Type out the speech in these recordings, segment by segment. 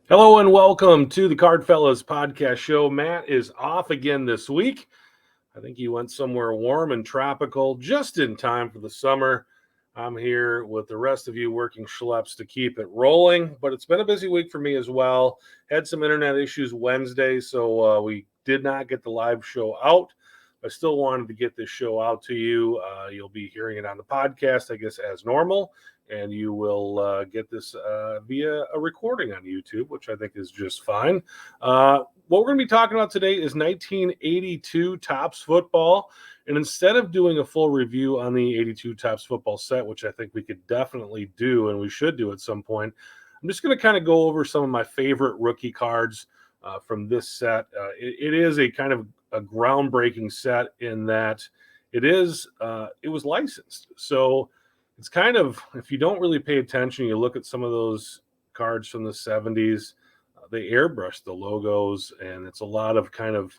Hello and welcome to the Card Fellas podcast show. Matt is off again this week. I think he went somewhere warm and tropical just in time for the summer. I'm here with the rest of you working schleps to keep it rolling, but it's been a busy week for me as well. Had some internet issues Wednesday, so we did not get the live show out. I still wanted to get this show out to you. You'll be hearing it on the podcast, I guess, as normal, and you will get this via a recording on YouTube, which I think is just fine. What we're going to be talking about today is 1982 Topps football. And instead of doing a full review on the 82 Topps football set, which I think we could definitely do and we should do at some point, I'm just going to kind of go over some of my favorite rookie cards from this set. It is a kind of a groundbreaking set in that it was licensed. So it's kind of, if you don't really pay attention, you look at some of those cards from the 70s, they airbrush the logos, and it's a lot of kind of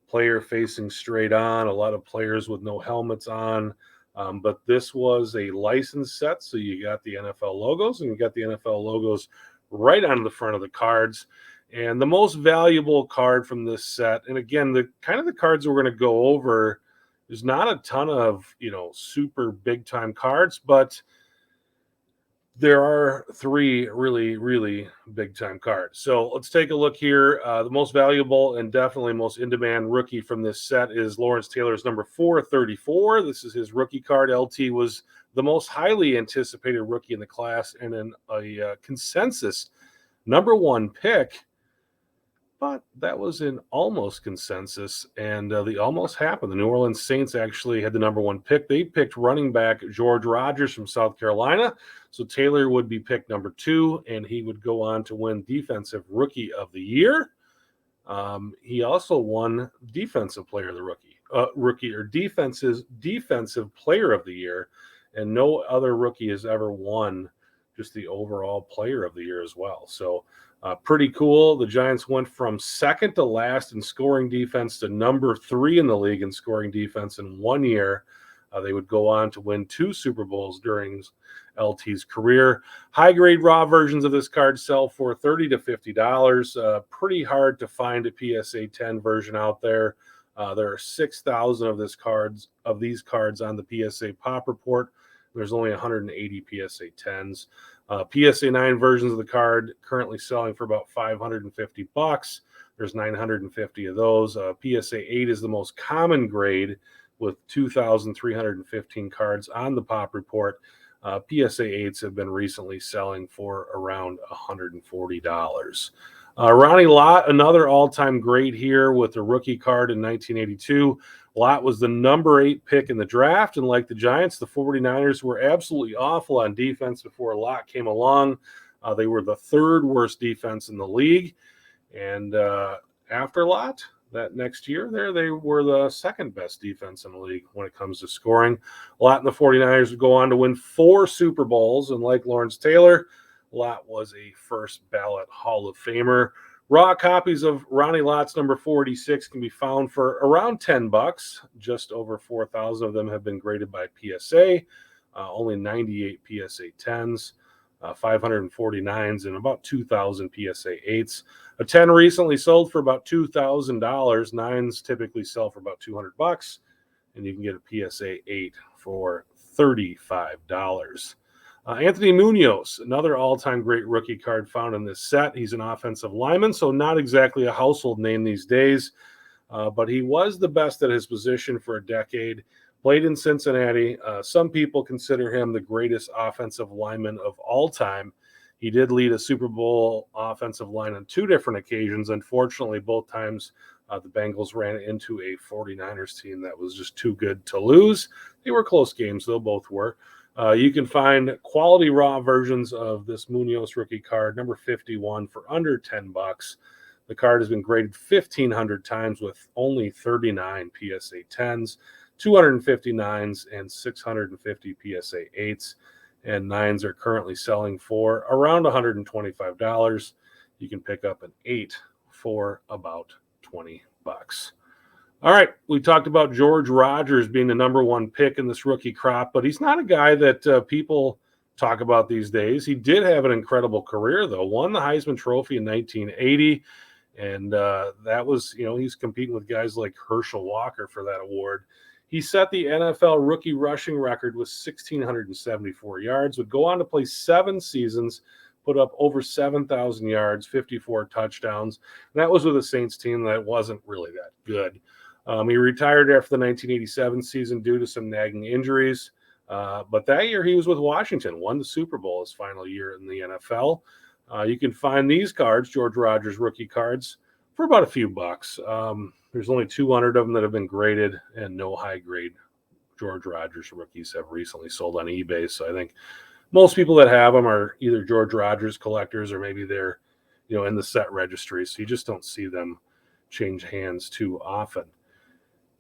player facing straight on, a lot of players with no helmets on. But this was a licensed set, so you got the NFL logos, and you got the NFL logos right on the front of the cards. And the most valuable card from this set, and again, the kind of the cards we're going to go over, there's not a ton of, super big time cards, but there are three really, really big time cards. So let's take a look here. The most valuable and definitely most in demand rookie from this set is Lawrence Taylor's number 434. This is his rookie card. LT was the most highly anticipated rookie in the class and in a consensus number one pick. But that was in almost consensus, and the almost happened. The New Orleans Saints actually had the number one pick. They picked running back George Rogers from South Carolina, so Taylor would be picked number 2, and he would go on to win Defensive Rookie of the Year. He also won Defensive Player of the Defensive Player of the Year, and no other rookie has ever won just the overall Player of the Year as well. So pretty cool. The Giants went from second to last in scoring defense to number 3 in the league in scoring defense in 1 year. They would go on to win 2 Super Bowls during LT's career. High-grade raw versions of this card sell for $30 to $50. Pretty hard to find a PSA 10 version out there. There are 6,000 of these cards on the PSA Pop Report. There's only 180 PSA 10s. PSA 9 versions of the card currently selling for about $550. There's 950 of those. PSA 8 is the most common grade with 2,315 cards on the Pop Report. PSA 8s have been recently selling for around $140. Ronnie Lott, another all-time great here with a rookie card in 1982. Lott was the number 8 pick in the draft, and like the Giants, the 49ers were absolutely awful on defense before Lott came along. They were the 3rd worst defense in the league, and after Lott, that next year they were the 2nd best defense in the league when it comes to scoring. Lott and the 49ers would go on to win 4 Super Bowls, and like Lawrence Taylor, Lott was a first ballot Hall of Famer. Raw copies of Ronnie Lott's number 46 can be found for around $10. Just over 4,000 of them have been graded by PSA. Only 98 PSA 10s, 549s, and about 2,000 PSA 8s. A 10 recently sold for about $2,000. 9s typically sell for about $200, and you can get a PSA 8 for $35. Anthony Munoz, another all-time great rookie card found in this set. He's an offensive lineman, so not exactly a household name these days, but he was the best at his position for a decade. Played in Cincinnati. Some people consider him the greatest offensive lineman of all time. He did lead a Super Bowl offensive line on 2 different occasions. Unfortunately, both times the Bengals ran into a 49ers team that was just too good to lose. They were close games, though, both were. You can find quality raw versions of this Munoz rookie card, number 51, for under $10. The card has been graded 1,500 times with only 39 PSA 10s, 259s, and 650 PSA 8s. And 9s are currently selling for around $125. You can pick up an 8 for about $20. All right, we talked about George Rogers being the number 1 pick in this rookie crop, but he's not a guy that people talk about these days. He did have an incredible career, though. Won the Heisman Trophy in 1980, and that was, he's competing with guys like Herschel Walker for that award. He set the NFL rookie rushing record with 1,674 yards, would go on to play 7 seasons, put up over 7,000 yards, 54 touchdowns. And that was with a Saints team that wasn't really that good. He retired after the 1987 season due to some nagging injuries. But that year he was with Washington, won the Super Bowl his final year in the NFL. You can find these cards, George Rogers rookie cards, for about a few bucks. There's only 200 of them that have been graded, and no high-grade George Rogers rookies have recently sold on eBay. So I think most people that have them are either George Rogers collectors or maybe they're, in the set registry. So you just don't see them change hands too often.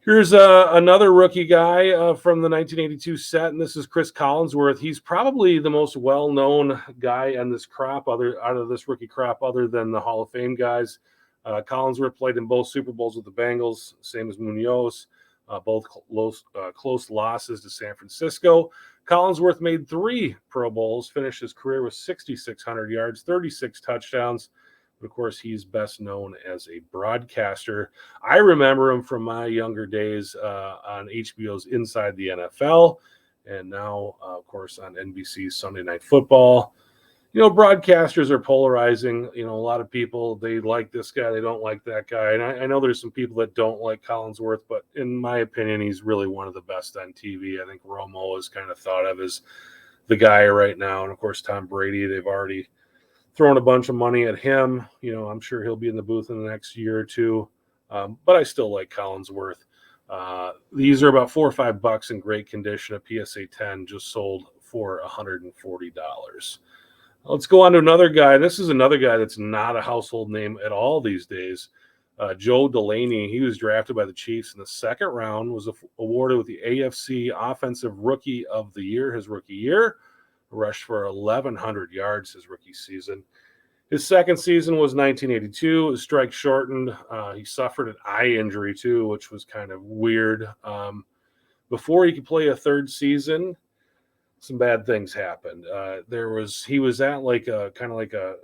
Here's another rookie guy from the 1982 set, and this is Cris Collinsworth. He's probably the most well-known guy in this crop, out of this rookie crop, other than the Hall of Fame guys. Collinsworth played in both Super Bowls with the Bengals, same as Munoz, both close losses to San Francisco. Collinsworth made 3 Pro Bowls, finished his career with 6,600 yards, 36 touchdowns. But of course, he's best known as a broadcaster. I remember him from my younger days on HBO's Inside the NFL, and now, of course, on NBC's Sunday Night Football. Broadcasters are polarizing. A lot of people, they like this guy, they don't like that guy. And I know there's some people that don't like Collinsworth, but in my opinion, he's really one of the best on TV. I think Romo is kind of thought of as the guy right now. And of course, Tom Brady, they've already thrown a bunch of money at him. I'm sure he'll be in the booth in the next year or two. But I still like Collinsworth. These are about $4 or $5 in great condition. A PSA 10 just sold for $140. Let's go on to another guy. This is another guy that's not a household name at all these days. Joe Delaney. He was drafted by the Chiefs in the 2nd round, was awarded with the AFC Offensive Rookie of the Year his rookie year, rushed for 1,100 yards his rookie season. His second season was 1982. His strike shortened. He suffered an eye injury too, which was kind of weird. Before he could play a third season, some bad things happened. He was at like a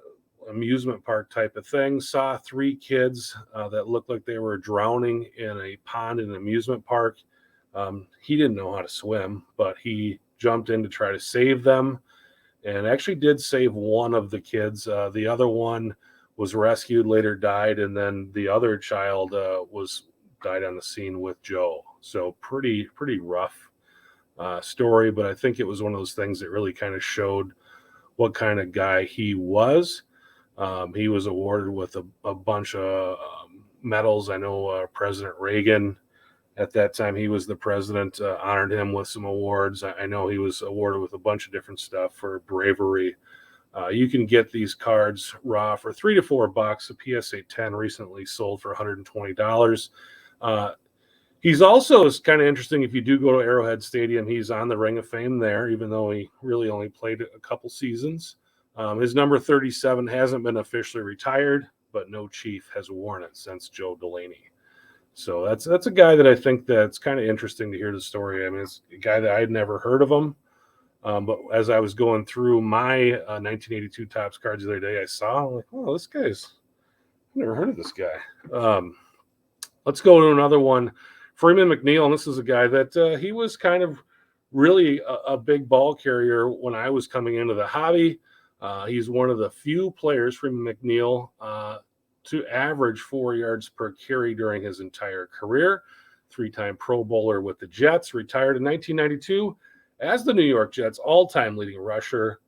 amusement park type of thing, saw 3 kids that looked like they were drowning in a pond in an amusement park. He didn't know how to swim, but he jumped in to try to save them and actually did save one of the kids. The other one was rescued, later died, and then the other child died on the scene with Joe. So pretty rough story, but I think it was one of those things that really kind of showed what kind of guy he was. He was awarded with a bunch of medals. I know President Reagan, at that time he was the president, honored him with some awards. I know he was awarded with a bunch of different stuff for bravery. You can get these cards raw for $3 to $4. A PSA 10 recently sold for $120. He's also, is kind of interesting, if you do go to Arrowhead Stadium, he's on the Ring of Fame there, even though he really only played a couple seasons. His number 37 hasn't been officially retired, but no Chief has worn it since Joe Delaney. So that's a guy that I think that's kind of interesting to hear the story. I mean, it's a guy that I had never heard of him. But as I was going through my 1982 Topps cards the other day, I saw, I'm like, oh, I've never heard of this guy. Let's go to another one. Freeman McNeil, and this is a guy that he was kind of really a big ball carrier when I was coming into the hobby. He's one of the few players, Freeman McNeil, to average 4 yards per carry during his entire career. 3-time Pro Bowler with the Jets, retired in 1992 as the New York Jets' all-time leading rusher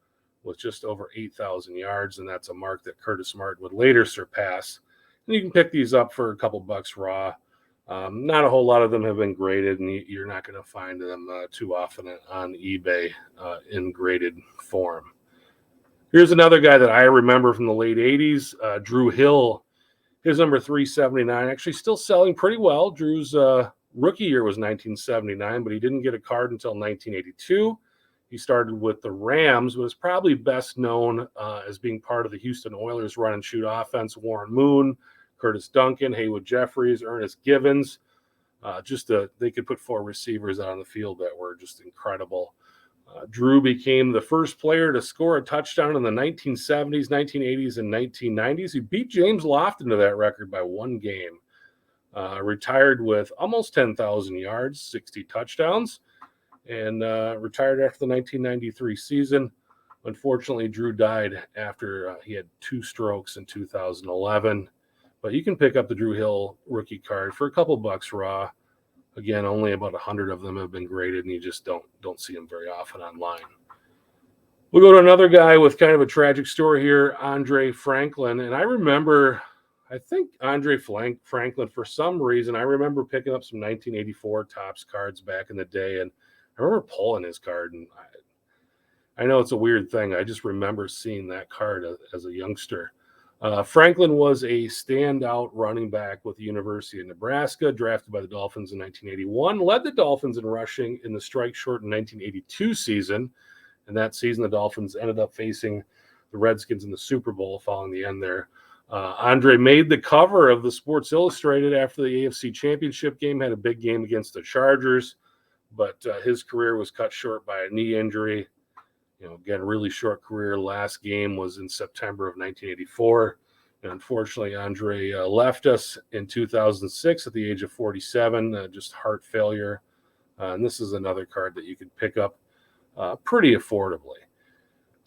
with just over 8,000 yards, and that's a mark that Curtis Martin would later surpass. And you can pick these up for a couple bucks raw. Not a whole lot of them have been graded, and you're not going to find them too often on eBay in graded form. Here's another guy that I remember from the late 80s, Drew Hill. His number 379, actually still selling pretty well. Drew's rookie year was 1979, but he didn't get a card until 1982. He started with the Rams, was probably best known as being part of the Houston Oilers run and shoot offense. Warren Moon, Curtis Duncan, Haywood Jeffries, Ernest Givens. They could put 4 receivers out on the field that were just incredible. Drew became the first player to score a touchdown in the 1970s, 1980s, and 1990s. He beat James Lofton to that record by one game. Retired with almost 10,000 yards, 60 touchdowns, and retired after the 1993 season. Unfortunately, Drew died after he had 2 strokes in 2011. But you can pick up the Drew Hill rookie card for a couple bucks raw. Again, only about 100 of them have been graded, and you just don't see them very often online. We'll go to another guy with kind of a tragic story here, Andre Franklin. And I think Andre Franklin, for some reason, I remember picking up some 1984 Topps cards back in the day, and I remember pulling his card. And I know it's a weird thing. I just remember seeing that card as a youngster. Franklin was a standout running back with the University of Nebraska, drafted by the Dolphins in 1981, led the Dolphins in rushing in the strike-shortened 1982 season. And that season, the Dolphins ended up facing the Redskins in the Super Bowl following the end there. Andre made the cover of the Sports Illustrated after the AFC Championship game, had a big game against the Chargers, but his career was cut short by a knee injury. Again, really short career. Last game was in September of 1984. And unfortunately, Andre left us in 2006 at the age of 47, just heart failure. And this is another card that you could pick up pretty affordably.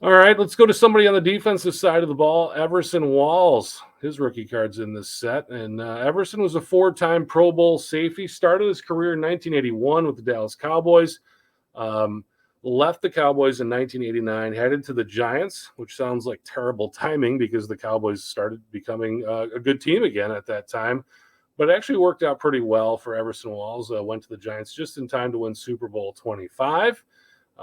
All right, let's go to somebody on the defensive side of the ball. Everson Walls, his rookie card's in this set. And Everson was a 4-time Pro Bowl safety, started his career in 1981 with the Dallas Cowboys. Left the Cowboys in 1989, headed to the Giants, which sounds like terrible timing because the Cowboys started becoming a good team again at that time. But it actually worked out pretty well for Everson Walls. Went to the Giants just in time to win Super Bowl 25.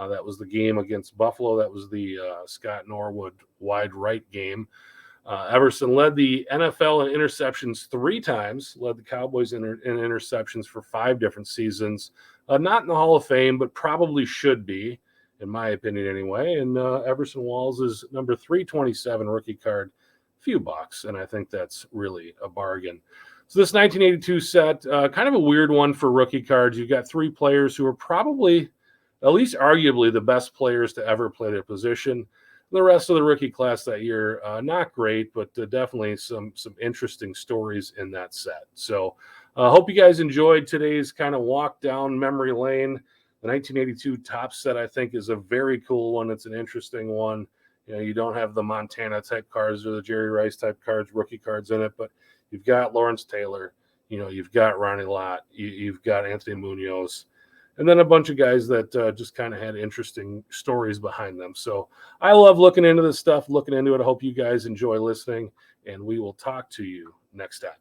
That was the game against Buffalo. That was the Scott Norwood wide right game. Everson led the NFL in interceptions 3 times, led the Cowboys in interceptions for 5 different seasons. Not in the Hall of Fame, but probably should be, in my opinion anyway. And Everson Walls is number 327 rookie card, few bucks, and I think that's really a bargain. So this 1982 set, kind of a weird one for rookie cards. You've got 3 players who are probably, at least arguably, the best players to ever play their position. The rest of the rookie class that year, not great, but definitely some interesting stories in that set. So I hope you guys enjoyed today's kind of walk down memory lane. The 1982 Topps set, I think, is a very cool one. It's an interesting one. You don't have the Montana type cards or the Jerry Rice type cards, rookie cards in it, but you've got Lawrence Taylor, you've got Ronnie Lott, you've got Anthony Munoz, and then a bunch of guys that just kind of had interesting stories behind them. So I love looking into this stuff, looking into it. I hope you guys enjoy listening, and we will talk to you next time.